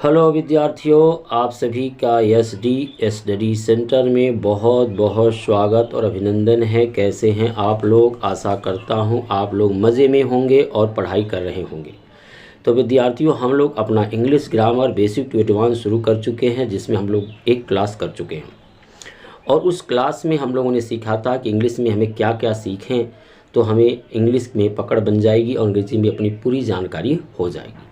Hello विद्यार्थियों, आप सभी का एसडी स्टडी सेंटर में बहुत बहुत स्वागत और अभिनंदन है। कैसे हैं आप लोग? आशा करता हूं आप लोग मज़े में होंगे और पढ़ाई कर रहे होंगे। तो विद्यार्थियों, हम लोग अपना English grammar basic to advance शुरू कर चुके हैं, जिसमें हम लोग एक क्लास कर चुके हैं। और उस क्लास में हम लोगों ने सीखा था कि इंग्लिश में हमें क्या क्या सीखें तो हमें इंग्लिश में पकड़ बन जाएगी और अंग्रेजी में अपनी पूरी जानकारी हो जाएगी।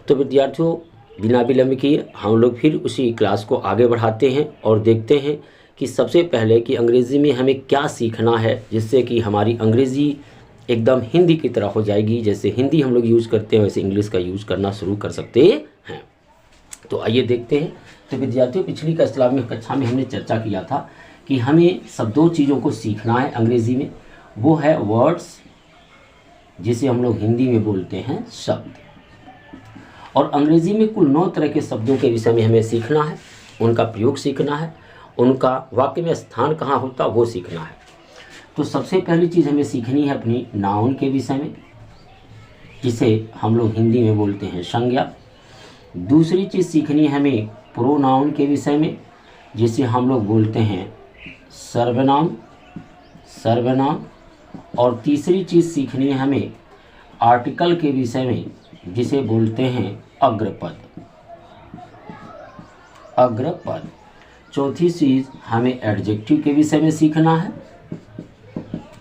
तो विद्यार्थियों, बिना विलंब किए हम लोग फिर उसी क्लास को आगे बढ़ाते हैं और देखते हैं कि सबसे पहले कि अंग्रेज़ी में हमें क्या सीखना है, जिससे कि हमारी अंग्रेज़ी एकदम हिंदी की तरह हो जाएगी। जैसे हिंदी हम लोग यूज़ करते हैं वैसे इंग्लिश का यूज़ करना शुरू कर सकते हैं। तो आइए देखते हैं। तो विद्यार्थियों, पिछली कक्षा में हमने चर्चा किया था कि हमें सब दो चीज़ों को सीखना है अंग्रेज़ी में। वो है वर्ड्स, जिसे हम लोग हिंदी में बोलते हैं शब्द, और अंग्रेज़ी में कुल 9 तरह के शब्दों के विषय में हमें सीखना है, उनका प्रयोग सीखना है, उनका वाक्य में स्थान कहाँ होता वो सीखना है। तो सबसे पहली चीज़ हमें सीखनी है अपनी नाउन के विषय में, जिसे हम लोग हिंदी में बोलते हैं संज्ञा। दूसरी चीज़ सीखनी है हमें प्रोनाउन के विषय में, जिसे हम लोग बोलते हैं सर्वनाम। और तीसरी चीज़ सीखनी है हमें आर्टिकल के विषय में, जिसे बोलते हैं अग्रपद। चौथी चीज़ हमें एडजेक्टिव के विषय में सीखना है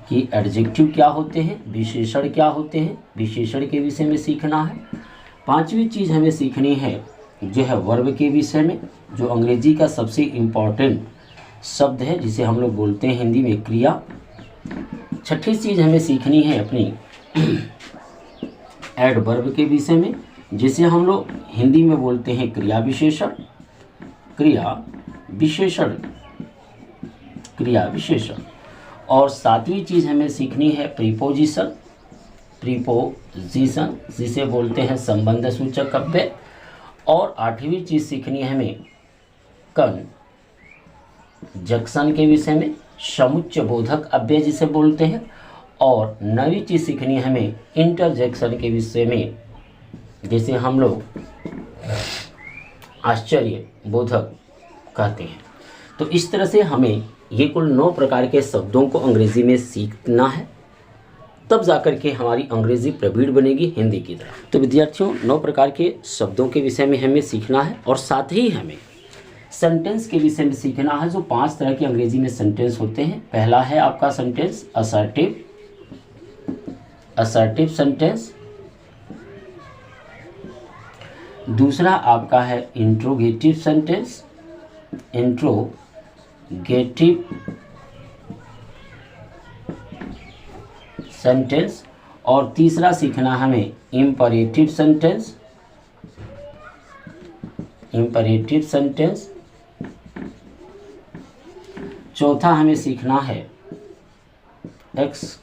कि एडजेक्टिव क्या होते हैं, विशेषण क्या होते हैं, विशेषण के विषय में सीखना है। पांचवी चीज़ हमें सीखनी है जो है वर्ब के विषय में, जो अंग्रेजी का सबसे इम्पॉर्टेंट शब्द है, जिसे हम लोग बोलते हैं हिंदी में क्रिया। छठी चीज़ हमें सीखनी है अपनी एडवर्ब के विषय में, जिसे हम लोग हिंदी में बोलते हैं क्रिया विशेषण। और सातवीं चीज़ हमें सीखनी है प्रीपोजिशन, जिसे बोलते हैं संबंध सूचक अव्यय। और आठवीं चीज़ सीखनी है हमें कंजक्शन के विषय में, समुच्चय बोधक अव्यय जिसे बोलते हैं। और नवी चीज़ सीखनी है हमें इंटरजेक्शन के विषय में, जिसे हम लोग आश्चर्य बोधक कहते हैं। तो इस तरह से हमें ये कुल 9 प्रकार के शब्दों को अंग्रेज़ी में सीखना है, तब जाकर के हमारी अंग्रेज़ी प्रवीण बनेगी हिंदी की तरह। तो विद्यार्थियों, 9 प्रकार के शब्दों के विषय में हमें सीखना है, और साथ ही हमें सेंटेंस के विषय में सीखना है। जो 5 तरह के अंग्रेजी में सेंटेंस होते हैं। पहला है आपका सेंटेंस असर्टिव सेंटेंस। दूसरा आपका है इंट्रोगेटिव सेंटेंस। और तीसरा सीखना हमें इंपरेटिव सेंटेंस। चौथा हमें सीखना है एक्सक्लामेटरी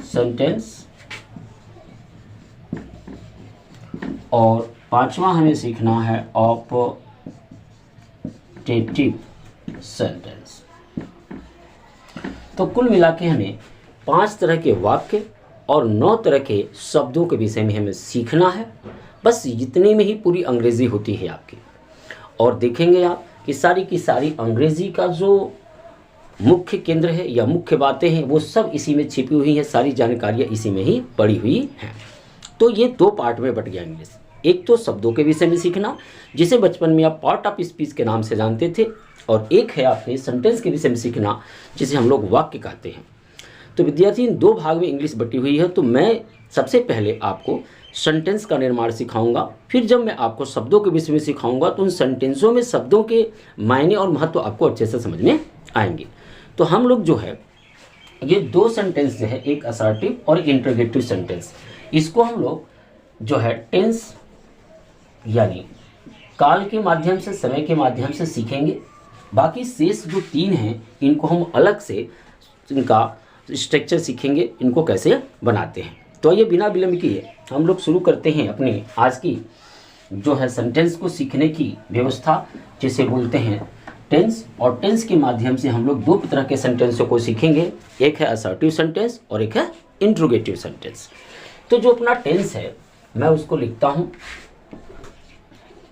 सेंटेंस। और पांचवा हमें सीखना है ऑपटेटिव सेंटेंस। तो कुल मिला के हमें 5 तरह के वाक्य और 9 तरह के शब्दों के विषय में हमें सीखना है। बस इतने में ही पूरी अंग्रेज़ी होती है आपकी। और देखेंगे आप कि सारी की सारी अंग्रेज़ी का जो मुख्य केंद्र है या मुख्य बातें हैं वो सब इसी में छिपी हुई हैं, सारी जानकारियाँ इसी में ही पड़ी हुई हैं। तो ये 2 पार्ट में बट गया इंग्लिश। एक तो शब्दों के विषय में सीखना, जिसे बचपन में आप पार्ट ऑफ स्पीच के नाम से जानते थे, और एक है आपने सेंटेंस के विषय में सीखना, जिसे हम लोग वाक्य कहते हैं। तो विद्यार्थी, इन 2 भाग में इंग्लिश बटी हुई है। तो मैं सबसे पहले आपको सेंटेंस का निर्माण सिखाऊंगा, फिर जब मैं आपको शब्दों के विषय में सिखाऊंगा तो उन सेंटेंसों में शब्दों के मायने और महत्व आपको अच्छे से समझ में आएंगे। तो हम लोग जो है ये 2 सेंटेंस जो है, एक असर्टिव और इंटरोगेटिव सेंटेंस, इसको हम लोग जो है टेंस यानी काल के माध्यम से, समय के माध्यम से सीखेंगे। बाकी शेष जो 3 हैं इनको हम अलग से इनका स्ट्रक्चर सीखेंगे, इनको कैसे बनाते हैं। तो ये बिना विलंब किए हम लोग शुरू करते हैं अपनी आज की जो है सेंटेंस को सीखने की व्यवस्था, जिसे बोलते हैं टेंस। और टेंस के माध्यम से हम लोग 2 तरह के सेंटेंसों को सीखेंगे, एक है असर्टिव सेंटेंस और एक है इंट्रोगेटिव सेंटेंस। तो जो अपना टेंस है मैं उसको लिखता हूँ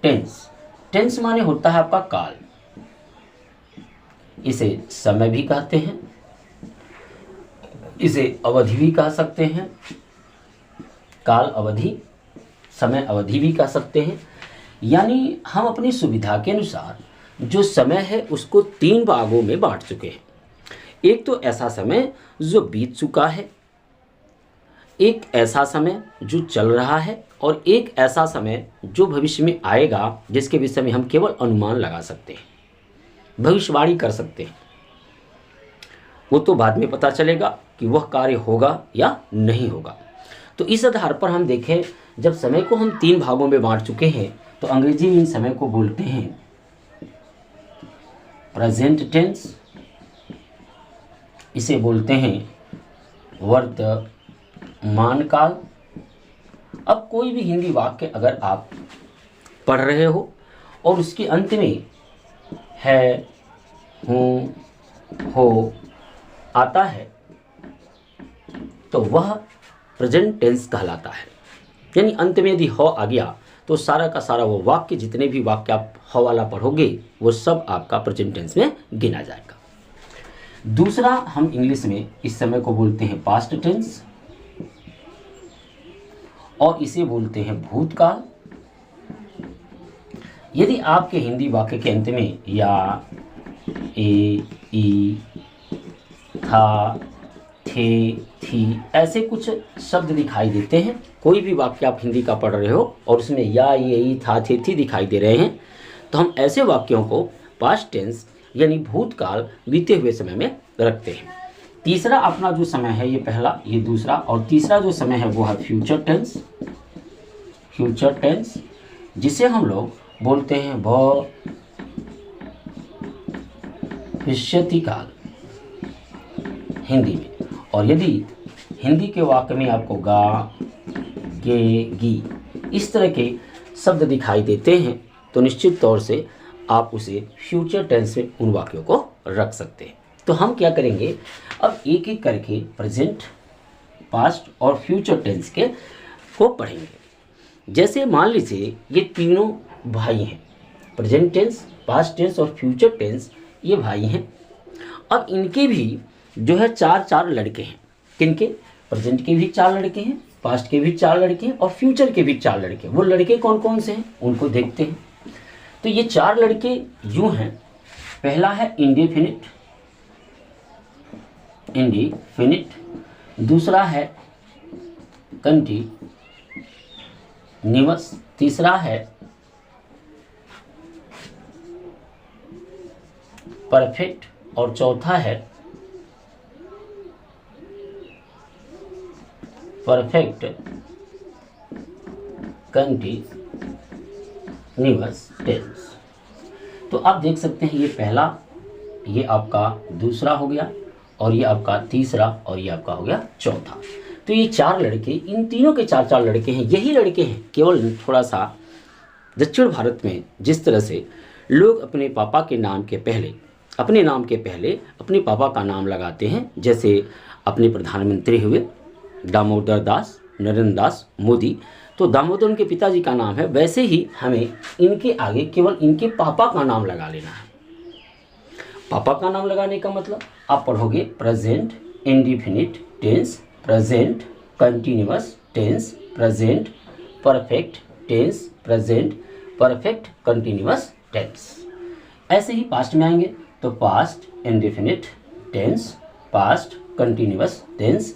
टेंस। टेंस माने होता है आपका काल। इसे समय भी कहते हैं, इसे अवधि भी कह सकते हैं, काल अवधि, समय अवधि भी कह सकते हैं। यानी हम अपनी सुविधा के अनुसार जो समय है उसको 3 भागों में बांट चुके हैं। एक तो ऐसा समय जो बीत चुका है, एक ऐसा समय जो चल रहा है, और एक ऐसा समय जो भविष्य में आएगा, जिसके विषय में हम केवल अनुमान लगा सकते हैं, भविष्यवाणी कर सकते हैं। वो तो बाद में पता चलेगा कि वह कार्य होगा या नहीं होगा। तो इस आधार पर हम देखें, जब समय को हम 3 भागों में बांट चुके हैं तो अंग्रेजी में इन समय को बोलते हैं प्रेजेंट टेंस, इसे बोलते हैं वर्तमान काल। अब कोई भी हिंदी वाक्य अगर आप पढ़ रहे हो और उसके अंत में है, हूँ, हो आता है तो वह प्रेजेंट टेंस कहलाता है। यानी अंत में यदि हो आ गया तो सारा का सारा वो वाक्य, जितने भी वाक्य आप हो वाला पढ़ोगे वो सब आपका प्रेजेंट टेंस में गिना जाएगा। दूसरा, हम इंग्लिश में इस समय को बोलते हैं पास्ट टेंस, और इसे बोलते हैं भूतकाल। यदि आपके हिंदी वाक्य के अंत में या, ए, ई, था, थे, थी ऐसे कुछ शब्द दिखाई देते हैं, कोई भी वाक्य आप हिंदी का पढ़ रहे हो और उसमें या, ये, ई, था, थे, थी दिखाई दे रहे हैं, तो हम ऐसे वाक्यों को पास्ट टेंस यानी भूतकाल, बीते हुए समय में रखते हैं। तीसरा अपना जो समय है, ये पहला, ये दूसरा, और तीसरा जो समय है वो है फ्यूचर टेंस। फ्यूचर टेंस जिसे हम लोग बोलते हैं भविष्यति काल हिंदी में। और यदि हिंदी के वाक्य में आपको गा, गे, गी इस तरह के शब्द दिखाई देते हैं तो निश्चित तौर से आप उसे फ्यूचर टेंस में उन वाक्यों को रख सकते हैं। तो हम क्या करेंगे, अब एक एक करके प्रेजेंट, पास्ट और फ्यूचर टेंस के को पढ़ेंगे। जैसे मान लीजिए ये तीनों भाई हैं, प्रेजेंट टेंस, पास्ट टेंस और फ्यूचर टेंस, ये भाई हैं। अब इनके भी जो है 4 लड़के हैं। किनके? प्रेजेंट के भी 4 लड़के हैं, पास्ट के भी 4 लड़के हैं और फ्यूचर के भी 4 लड़के हैं। वो लड़के कौन कौन से हैं उनको देखते हैं। तो ये 4 लड़के यूं हैं। पहला है इंडेफिनिट, दूसरा है कंटीन्यूअस, तीसरा है परफेक्ट और चौथा है परफेक्ट कंटीन्यूअस टेंस। तो आप देख सकते हैं ये पहला, ये आपका दूसरा हो गया, और ये आपका तीसरा, और ये आपका हो गया चौथा। तो ये 4 लड़के, इन तीनों के 4 लड़के हैं। यही लड़के हैं, केवल थोड़ा सा दक्षिण भारत में जिस तरह से लोग अपने पापा के नाम के पहले, अपने नाम के पहले अपने पापा का नाम लगाते हैं, जैसे अपने प्रधानमंत्री हुए दामोदर दास, नरेंद्र दास मोदी, तो दामोदर उनके पिताजी का नाम है, वैसे ही हमें इनके आगे केवल इनके पापा का नाम लगा लेना है। पापा का नाम लगाने का मतलब आप पढ़ोगे present indefinite tense, present continuous tense, present perfect tense, present perfect continuous tense. ऐसे ही पास्ट में आएंगे तो past indefinite tense, past continuous tense,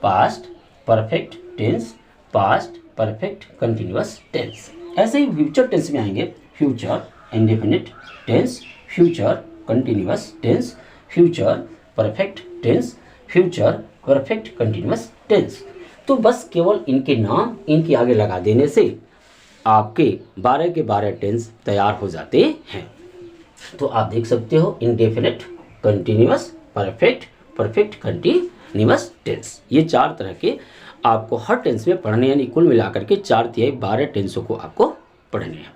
past perfect tense, past perfect continuous tense. ऐसे ही फ्यूचर टेंस में आएंगे future indefinite tense, future continuous tense, future perfect tense, future perfect continuous tense. तो बस केवल इनके नाम इनके आगे लगा देने से आपके 12 के 12 टेंस तैयार हो जाते हैं। तो आप देख सकते हो indefinite, continuous, perfect, perfect continuous tense, ये 4 तरह के आपको हर टेंस में पढ़ने, यानी कुल मिलाकर के 4 तिहाई 12 टेंसों को आपको पढ़ने हैं।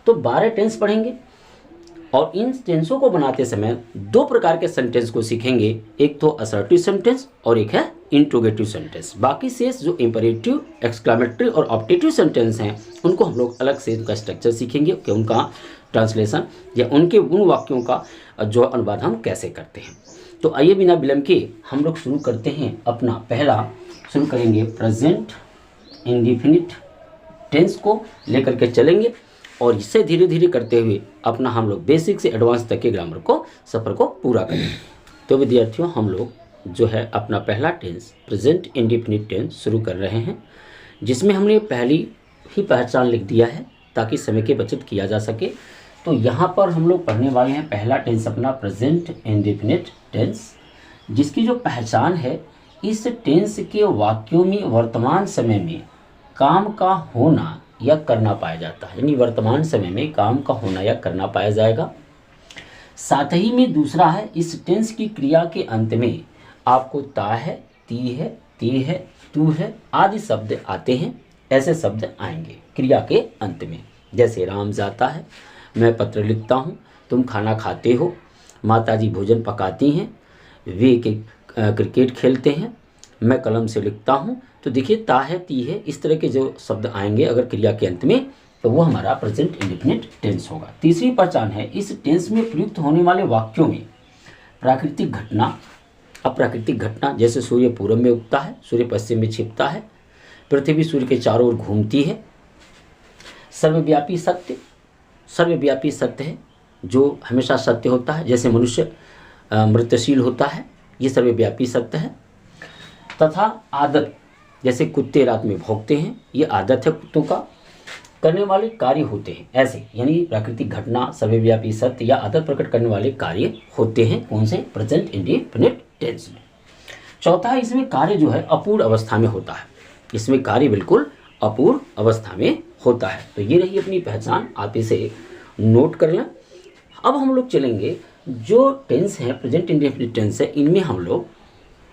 तो 12 टेंस पढ़ेंगे और इन टेंसों को बनाते समय दो प्रकार के सेंटेंस को सीखेंगे, एक तो असर्टिव सेंटेंस और एक है इंट्रोगेटिव सेंटेंस। बाकी शेष जो इंपेरेटिव, एक्सक्लेमेटरी और ऑप्टेटिव सेंटेंस हैं उनको हम लोग अलग से उनका स्ट्रक्चर सीखेंगे कि उनका ट्रांसलेशन या उनके उन वाक्यों का जो अनुवाद हम कैसे करते हैं। तो आइए बिना विलंब के हम लोग शुरू करते हैं अपना पहला, शुरू करेंगे प्रेजेंट इंडेफिनिट टेंस को लेकर के चलेंगे और इससे धीरे धीरे करते हुए अपना हम लोग बेसिक से एडवांस तक के ग्रामर को सफ़र को पूरा करेंगे। तो विद्यार्थियों, हम लोग जो है अपना पहला टेंस प्रेजेंट इंडेफिनिट टेंस शुरू कर रहे हैं, जिसमें हमने पहली ही पहचान लिख दिया है ताकि समय की बचत किया जा सके। तो यहाँ पर हम लोग पढ़ने वाले हैं पहला टेंस अपना प्रेजेंट इंडेफिनिट टेंस, जिसकी जो पहचान है, इस टेंस के वाक्यों में वर्तमान समय में काम का होना या करना पाया जाता है, यानी वर्तमान समय में काम का होना या करना पाया जाएगा। साथ ही में दूसरा है, इस टेंस की क्रिया के अंत में आपको ता है, ती है, ती है, तू है आदि शब्द आते हैं। ऐसे शब्द आएंगे क्रिया के अंत में, जैसे राम जाता है, मैं पत्र लिखता हूँ, तुम खाना खाते हो, माताजी भोजन पकाती हैं, वे क्रिकेट खेलते हैं, मैं कलम से लिखता हूँ। तो देखिए ता है, ती है, इस तरह के जो शब्द आएंगे अगर क्रिया के अंत में, तो वो हमारा प्रेजेंट इंडेफिनिट टेंस होगा। तीसरी पहचान है, इस टेंस में प्रयुक्त होने वाले वाक्यों में प्राकृतिक घटना, अप्राकृतिक घटना, जैसे सूर्य पूरब में उगता है, सूर्य पश्चिम में छिपता है, पृथ्वी सूर्य के चारों ओर घूमती है, सर्वव्यापी सत्य, सर्वव्यापी सत्य है जो हमेशा सत्य होता है, जैसे मनुष्य मृत्यशील होता है, ये सर्वव्यापी सत्य है। तथा आदत, जैसे कुत्ते रात में भौंकते हैं, ये आदत है कुत्तों का, करने वाले कार्य होते हैं ऐसे, यानी प्राकृतिक घटना, सर्वव्यापी सत्य या आदत प्रकट करने वाले कार्य होते हैं कौन से, प्रेजेंट इंडेफिनिट टेंस में। चौथा, इसमें कार्य जो है अपूर्ण अवस्था में होता है, इसमें कार्य बिल्कुल अपूर्ण अवस्था में होता है। तो ये रही अपनी पहचान, आप इसे नोट कर लें। अब हम लोग चलेंगे, जो टेंस है प्रेजेंट इंडेफिनिट टेंस है, इनमें हम लोग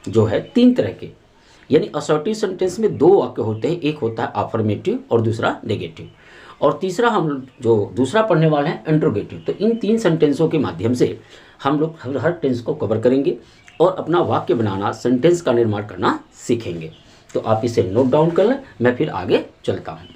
जो है तीन तरह के, यानी असर्टिव सेंटेंस में दो वाक्य होते हैं, एक होता है अफर्मेटिव और दूसरा नेगेटिव, और तीसरा हम जो दूसरा पढ़ने वाले हैं इंट्रोगेटिव। तो इन तीन सेंटेंसों के माध्यम से हम लोग हर टेंस को कवर करेंगे और अपना वाक्य बनाना, सेंटेंस का निर्माण करना सीखेंगे। तो आप इसे नोट डाउन कर लें, मैं फिर आगे चलता हूँ।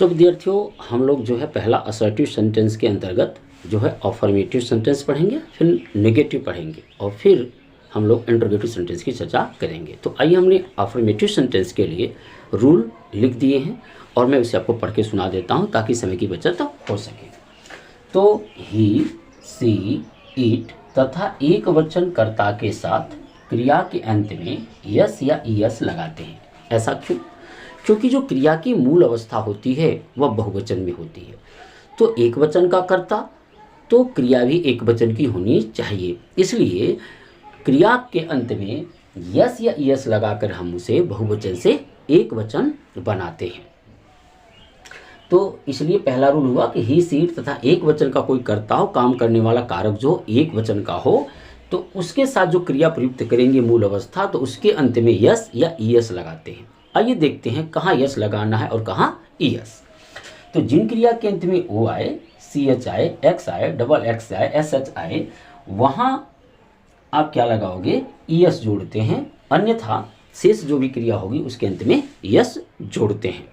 तो विद्यार्थियों, हम लोग जो है पहला असर्टिव सेंटेंस के अंतर्गत जो है अफर्मेटिव सेंटेंस पढ़ेंगे, फिर नेगेटिव पढ़ेंगे और फिर हम लोग इंट्रोगेटिव सेंटेंस की चर्चा करेंगे। तो आइए, हमने अफर्मेटिव सेंटेंस के लिए रूल लिख दिए हैं और मैं उसे आपको पढ़ के सुना देता हूं ताकि समय की बचत हो सके। तो ही, सी, इट तथा एक वचन कर्ता के साथ क्रिया के अंत में यस या ईएस लगाते हैं। ऐसा क्यों? क्योंकि जो क्रिया की मूल अवस्था होती है वह बहुवचन में होती है। तो एक वचन का कर्ता, तो क्रिया भी एक वचन की होनी चाहिए, इसलिए क्रिया के अंत में यस या ईएस लगाकर हम उसे बहुवचन से एक वचन बनाते हैं। तो इसलिए पहला रूल हुआ कि ही, सी, इट तथा एक वचन का कोई कर्ता हो, काम करने वाला कारक जो एक वचन का हो, तो उसके साथ जो क्रिया प्रयुक्त करेंगे मूल अवस्था, तो उसके अंत में यस या ईएस लगाते हैं। आइए देखते हैं कहाँ यस लगाना है और कहाँ ईएस। तो जिन क्रिया के अंत में ओ आए, सी एच आए, एक्स आए, डबल एक्स आए, एस एच आए, वहाँ आप क्या लगाओगे, ईएस जोड़ते हैं, अन्यथा शेष जो भी क्रिया होगी उसके अंत में यस जोड़ते हैं।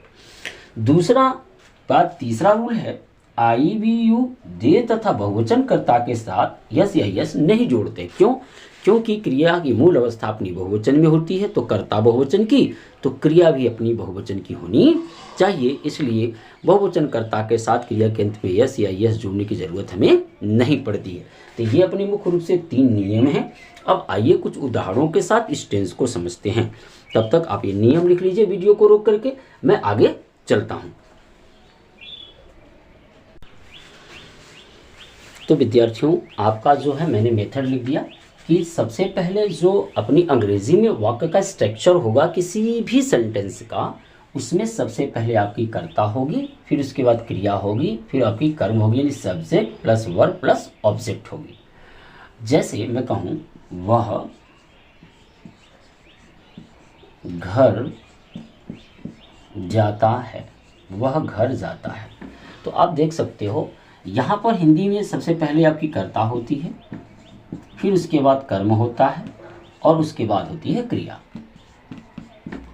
तीसरा रूल है, आई वी यू दे तथा बहुवचन कर्ता के साथ यस या यस नहीं जोड़ते। क्यों? क्योंकि क्रिया की मूल अवस्था अपनी बहुवचन में होती है, तो कर्ता बहुवचन की, तो क्रिया भी अपनी बहुवचन की होनी चाहिए, इसलिए बहुवचन कर्ता के साथ क्रिया के अंत में यस या यस जोड़ने की जरूरत हमें नहीं पड़ती है। तो ये अपने मुख्य रूप से तीन नियम हैं। अब आइए कुछ उदाहरणों के साथ इस टेंस को समझते हैं। तब तक आप ये नियम लिख लीजिए वीडियो को रोक करके, मैं आगे चलता हूँ। तो विद्यार्थियों, आपका जो है मैंने मेथड लिख दिया कि सबसे पहले जो अपनी अंग्रेजी में वाक्य का स्ट्रक्चर होगा किसी भी सेंटेंस का, उसमें सबसे पहले आपकी कर्ता होगी, फिर उसके बाद क्रिया होगी, फिर आपकी कर्म होगी, यानी subject plus verb plus object होगी। जैसे मैं कहूँ वह घर जाता है, वह घर जाता है, तो आप देख सकते हो यहाँ पर हिंदी में सबसे पहले आपकी कर्ता होती है, फिर उसके बाद कर्म होता है और उसके बाद होती है क्रिया।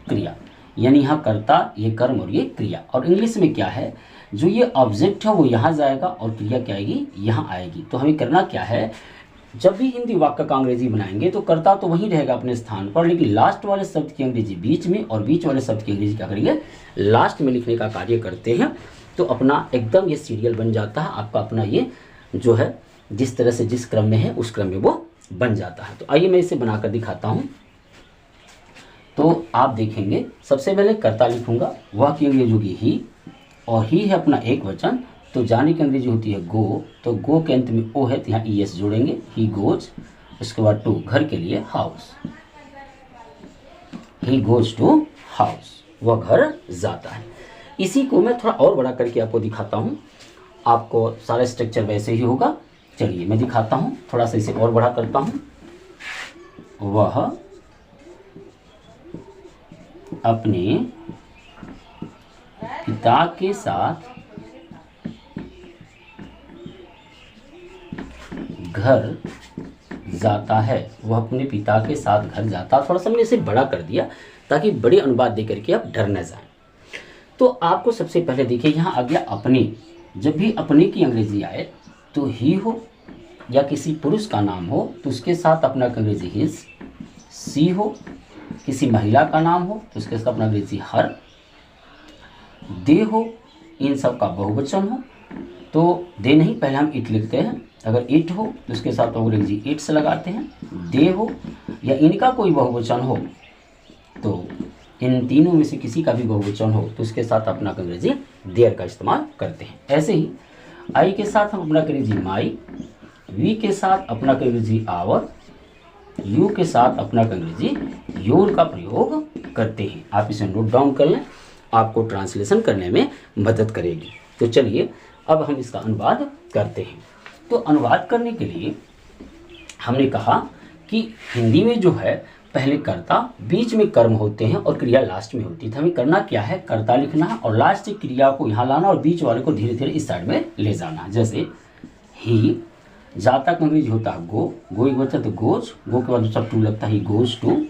क्रिया यानी यहाँ कर्ता, ये कर्म और ये क्रिया। और इंग्लिश में क्या है, जो ये ऑब्जेक्ट है वो यहाँ जाएगा और क्रिया क्या आएगी, यहाँ आएगी। तो हमें करना क्या है, जब भी हिंदी वाक्य का अंग्रेजी बनाएंगे तो कर्ता तो वहीं रहेगा अपने स्थान पर, लेकिन लास्ट वाले शब्द की अंग्रेजी बीच में और बीच वाले शब्द की अंग्रेजी क्या करेंगे, लास्ट में लिखने का कार्य करते हैं। तो अपना एकदम ये सीरियल बन जाता है आपका, अपना ये जो है जिस तरह से जिस क्रम में है उस क्रम में वो बन जाता है। तो आइए मैं इसे बनाकर दिखाता हूँ। तो आप देखेंगे सबसे पहले कर्ता लिखूंगा, वह की अंग्रेजी होगी ही, और ही है अपना एक वचन, तो जाने की अंग्रेजी होती है गो, तो गो के अंत में ओ है तो यहाँ ईएस जोड़ेंगे, ही गोज। उसके बाद टू, घर के लिए house, he goes to house, वह घर जाता है। इसी को मैं थोड़ा और बड़ा करके आपको दिखाता हूँ, आपको सारा स्ट्रक्चर वैसे ही होगा। चलिए मैं दिखाता हूँ, थोड़ा सा इसे और बड़ा करता हूँ। वह अपने पिता के साथ घर जाता है, वह अपने पिता के साथ घर जाता है। थोड़ा सा मैंने इसे बड़ा कर दिया ताकि बड़े अनुवाद दे करके आप डर न जाएं। तो आपको सबसे पहले देखिए यहाँ आ गया अपने। जब भी अपने की अंग्रेजी आए तो ही हो या किसी पुरुष का नाम हो तो उसके साथ अपना अंग्रेजी हिज, सी हो किसी महिला का नाम हो तो उसके साथ अपना अंग्रेजी हर, दे हो इन सब का बहुवचन हो तो दे नहीं, पहले हम इट लिखते हैं। अगर इट हो तो उसके साथ अंग्रेजी इट्स लगाते हैं। दे हो या इनका कोई बहुवचन हो तो इन तीनों में से किसी का भी बहुवचन हो तो उसके साथ अपना अंग्रेजी देयर का इस्तेमाल करते हैं। ऐसे ही आई के साथ हम अपना अंग्रेजी माई, वी के साथ अपना अंग्रेजी आवर, यू के साथ अपना अंग्रेजी योर का प्रयोग करते हैं। आप इसे नोट डाउन कर लें, आपको ट्रांसलेशन करने में मदद करेगी। तो चलिए अब हम इसका अनुवाद करते हैं। तो अनुवाद करने के लिए हमने कहा कि हिंदी में जो है पहले कर्ता, बीच में कर्म होते हैं और क्रिया लास्ट में होती है। तो हमें करना क्या है, कर्ता लिखना है और लास्ट क्रिया को यहाँ लाना और बीच वाले को धीरे धीरे इस साइड में ले जाना। जैसे ही, जाता का अंग्रेजी होता है गो, गो एक बच्चा तो गोज, गो के बाद दूसरा टू लगता है, ही गोज टू।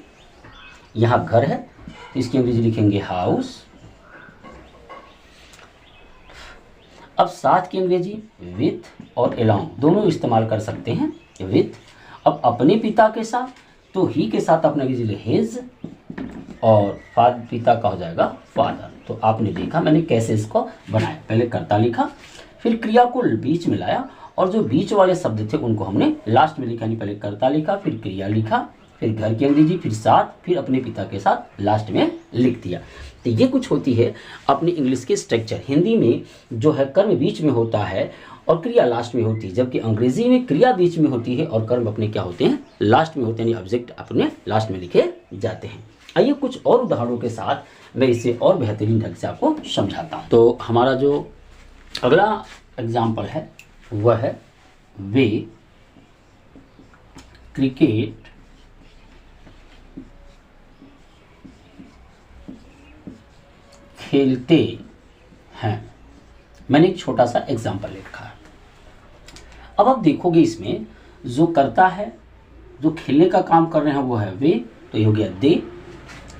यहाँ घर है तो इसकी अंग्रेजी लिखेंगे हाउस। अब साथ की अंग्रेजी विथ और अलोंग दोनों इस्तेमाल कर सकते हैं। विथ, अब अपने पिता के साथ तो ही के साथ अपना अंग्रेजी हिज और पिता का हो जाएगा फादर। तो आपने देखा मैंने कैसे इसको बनाया, पहले कर्ता लिखा, फिर क्रिया को बीच में लाया और जो बीच वाले शब्द थे उनको हमने लास्ट में लिखा। नहीं, पहले कर्ता लिखा, फिर क्रिया लिखा, फिर घर की अंग्रेजी, फिर साथ, फिर अपने पिता के साथ लास्ट में लिख दिया। तो ये कुछ होती है अपनी इंग्लिश की स्ट्रक्चर। हिंदी में जो है कर्म बीच में होता है और क्रिया लास्ट में होती है, जबकि अंग्रेजी में क्रिया बीच में होती है और कर्म अपने क्या होते हैं, लास्ट में होते हैं, यानी ऑब्जेक्ट अपने लास्ट में लिखे जाते हैं। आइए कुछ और उदाहरणों के साथ मैं इसे और बेहतरीन ढंग से आपको समझाता हूँ। तो हमारा जो अगला एग्जाम्पल है वह है वे क्रिकेट खेलते हैं। मैंने एक छोटा सा एग्जाम्पल लिखा है। अब आप देखोगे इसमें जो करता है, जो खेलने का काम कर रहे हैं वो है वे, तो ये हो गया दे।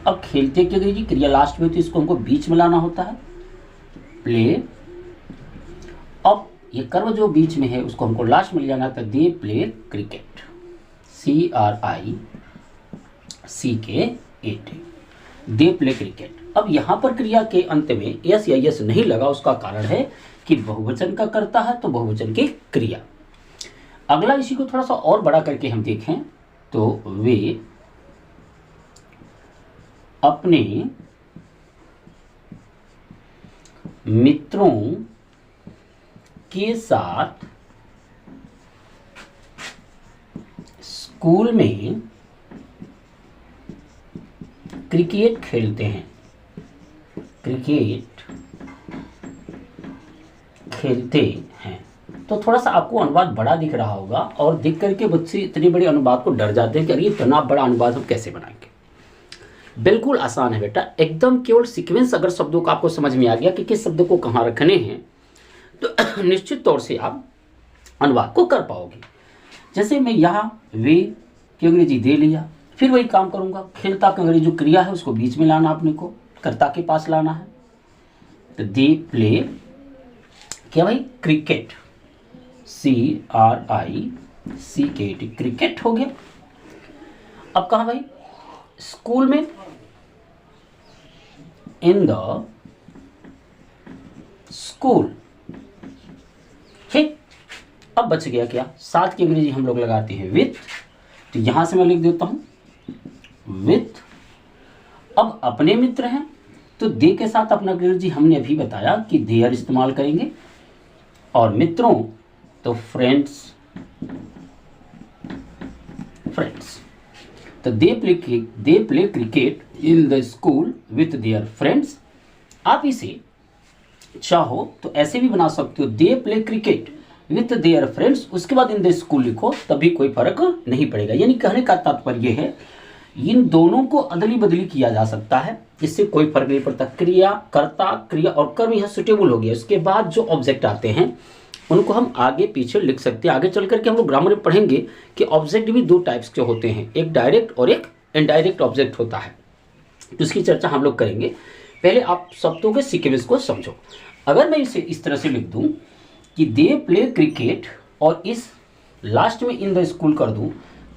अब खेलते की अंग्रेजी क्रिया लास्ट में होती है, इसको हमको बीच में लाना होता है, प्ले। अब ये कर्म जो बीच में है उसको हमको लास्ट में ले जाना था, they play cricket, CRICKET, they play cricket. अब यहाँ पर क्रिया के अंत में यस या यस नहीं लगा, उसका कारण है कि बहुवचन का करता है तो बहुवचन की क्रिया। अगला इसी को थोड़ा सा और बड़ा करके हम देखें तो वे अपने मित्रों के साथ स्कूल में क्रिकेट खेलते हैं। क्रिकेट खेलते हैं तो थोड़ा सा आपको अनुवाद बड़ा दिख रहा होगा और देख करके बच्चे इतने बड़े अनुवाद को डर जाते हैं कि अरे इतना बड़ा अनुवाद हम कैसे बनाएंगे। बिल्कुल आसान है बेटा, एकदम केवल सीक्वेंस अगर शब्दों का आपको समझ में आ गया कि किस शब्द को कहाँ रखने हैं, तो निश्चित तौर से आप अनुवाद को कर पाओगे। जैसे मैं यहाँ वे की अंग्रेजी दे लिया, फिर वही काम करूँगा, खेलता की अंग्रेजी जो क्रिया है उसको बीच में लाना, अपने को कर्ता के पास लाना है। तो दे प्ले क्या भाई, क्रिकेट, CRICKT, क्रिकेट हो गया। अब कहा भाई, स्कूल में, इन द स्कूल, ठीक। अब बच गया क्या, साथ की अंग्रेजी हम लोग लगाते हैं विथ, तो यहां से मैं लिख देता हूं विथ। अब अपने मित्र हैं तो दे के साथ अपना अंग्रेजी हमने अभी बताया कि देयर इस्तेमाल करेंगे, और मित्रों तो फ्रेंड्स, तो they play cricket in the school with their friends. आप इसे चाहो तो ऐसे भी बना सकते हो, they play cricket with their friends, उसके बाद इन द स्कूल लिखो, तभी कोई फर्क नहीं पड़ेगा। यानी कहने का तात्पर्य है इन दोनों को अदली बदली किया जा सकता है, इससे कोई फर्क नहीं पड़ता। क्रिया, कर्ता, क्रिया और कर्म यहाँ सुटेबल हो गया। उसके बाद जो ऑब्जेक्ट आते हैं उनको हम आगे पीछे लिख सकते हैं। आगे चल करके हम लोग ग्रामर में पढ़ेंगे कि ऑब्जेक्ट भी दो टाइप्स के होते हैं, एक डायरेक्ट और एक इनडायरेक्ट ऑब्जेक्ट होता है, तो इसकी चर्चा हम लोग करेंगे। पहले आप शब्दों के सीक्वेंस को समझो। अगर मैं इसे इस तरह से लिख दूं कि दे प्ले क्रिकेट और इस लास्ट में इन द स्कूल कर दूं,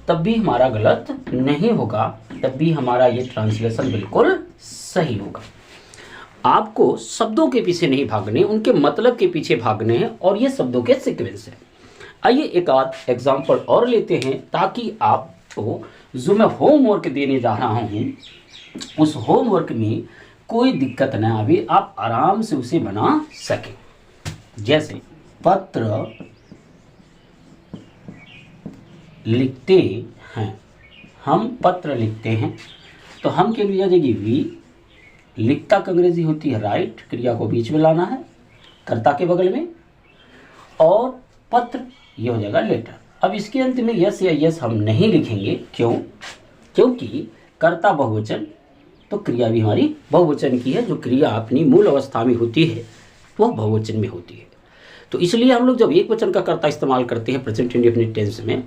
तब भी हमारा गलत नहीं होगा, तब भी हमारा ये ट्रांसलेशन बिल्कुल सही होगा। आपको शब्दों के पीछे नहीं भागने, उनके मतलब के पीछे भागने हैं, और ये शब्दों के सीक्वेंस है। आइए एक आध एग्जाम्पल और लेते हैं, ताकि आपको जो मैं होमवर्क देने जा रहा हूँ उस होमवर्क में कोई दिक्कत न आवे, आप आराम से उसे बना सकें। जैसे पत्र लिखते हैं, हम पत्र लिखते हैं, तो हम के लिए आ जाएगी वी, लिखता की अंग्रेजी होती है राइट, क्रिया को बीच में लाना है कर्ता के बगल में, और पत्र ये हो जाएगा लेटर। अब इसके अंत में यस या यस हम नहीं लिखेंगे, क्यों? क्योंकि कर्ता बहुवचन, तो क्रिया भी हमारी बहुवचन की है। जो क्रिया अपनी मूल अवस्था में होती है वह बहुवचन में होती है, तो इसलिए हम लोग जब एक वचन का कर्ता इस्तेमाल करते हैं प्रेजेंट इंडेफिनिट टेंस में,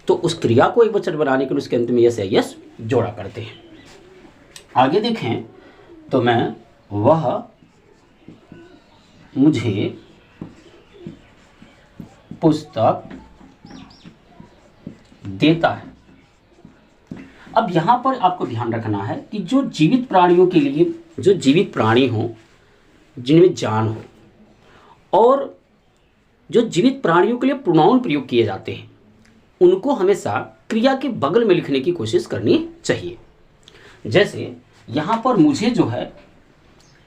तो उस क्रिया को एक वचन बनाने के लिए उसके अंत में यस या यस जोड़ा करते हैं। आगे देखें तो मैं, वह मुझे पुस्तक देता है। अब यहां पर आपको ध्यान रखना है कि जो जीवित प्राणियों के लिए, जो जीवित प्राणी हो जिनमें जान हो, और जो जीवित प्राणियों के लिए प्रोनाउन प्रयोग किए जाते हैं, उनको हमेशा क्रिया के बगल में लिखने की कोशिश करनी चाहिए। जैसे यहाँ पर मुझे जो है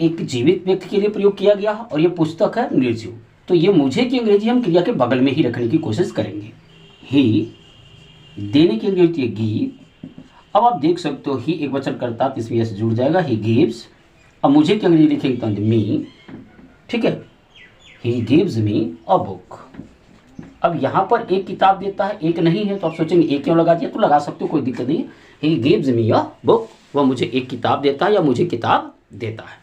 एक जीवित व्यक्ति के लिए प्रयोग किया गया है, और ये पुस्तक है निर्जीव, तो ये मुझे की अंग्रेजी हम क्रिया के बगल में ही रखने की कोशिश करेंगे। ही देने की अंग्रेजी है गिव। अब आप देख सकते हो ही एक वचन करता, तो इसमें यस जुड़ जाएगा, ही गिव्स। अब मुझे की अंग्रेजी लिखेंगे तो मी, ठीक है, he gives me a book. अब यहाँ पर एक किताब देता है, एक नहीं है, तो आप सोचेंगे एक क्यों लगा दिया, तो लगा सकते हो, कोई दिक्कत नहीं है। He gives me a book, वह मुझे एक किताब देता है या मुझे किताब देता है।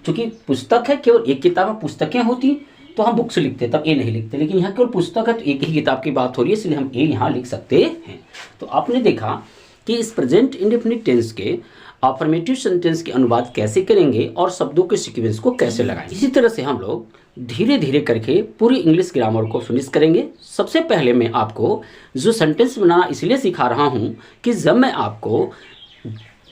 क्योंकि पुस्तक है, केवल एक किताब है, पुस्तकें होती तो हम बुक्स लिखते, तब ए नहीं लिखते, लेकिन यहाँ केवल पुस्तक है तो एक ही किताब की बात हो रही है, इसलिए हम ए यहाँ लिख सकते हैं। तो आपने देखा कि इस प्रेजेंट इंडेफिनिट टेंस के अफर्मेटिव सेंटेंस के अनुवाद कैसे करेंगे और शब्दों के सीक्वेंस को कैसे लगाएंगे। इसी तरह से हम लोग धीरे धीरे करके पूरी इंग्लिश ग्रामर को फिनिश करेंगे। सबसे पहले मैं आपको जो सेंटेंस बनाना इसलिए सिखा रहा हूँ कि जब मैं आपको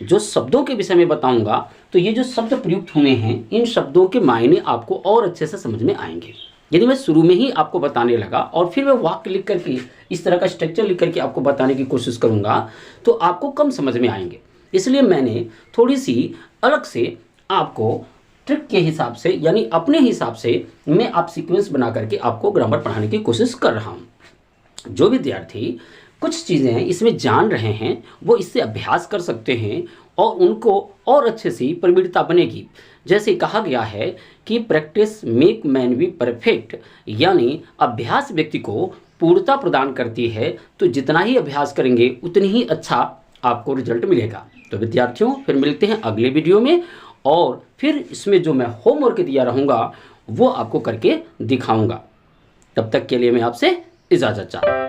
जो शब्दों के विषय में बताऊंगा, तो ये जो शब्द प्रयुक्त हुए हैं, इन शब्दों के मायने आपको और अच्छे से समझ में आएंगे। यदि मैं शुरू में ही आपको बताने लगा और फिर मैं वाक्य लिख करके इस तरह का स्ट्रक्चर लिख करके आपको बताने की कोशिश करूंगा, तो आपको कम समझ में आएंगे। इसलिए मैंने थोड़ी सी अलग से आपको ट्रिक के हिसाब से, यानी अपने हिसाब से मैं आप सीक्वेंस बना करके आपको ग्रामर पढ़ाने की कोशिश कर रहा हूँ। जो विद्यार्थी कुछ चीज़ें इसमें जान रहे हैं वो इससे अभ्यास कर सकते हैं और उनको और अच्छे से प्रवीणता बनेगी। जैसे कहा गया है कि practice make man be perfect, यानी अभ्यास व्यक्ति को पूर्णता प्रदान करती है। तो जितना ही अभ्यास करेंगे उतनी ही अच्छा आपको रिजल्ट मिलेगा। तो विद्यार्थियों, फिर मिलते हैं अगले वीडियो में, और फिर इसमें जो मैं होमवर्क दिया रहूँगा वो आपको करके दिखाऊंगा। तब तक के लिए मैं आपसे इजाज़त चाहता हूँ।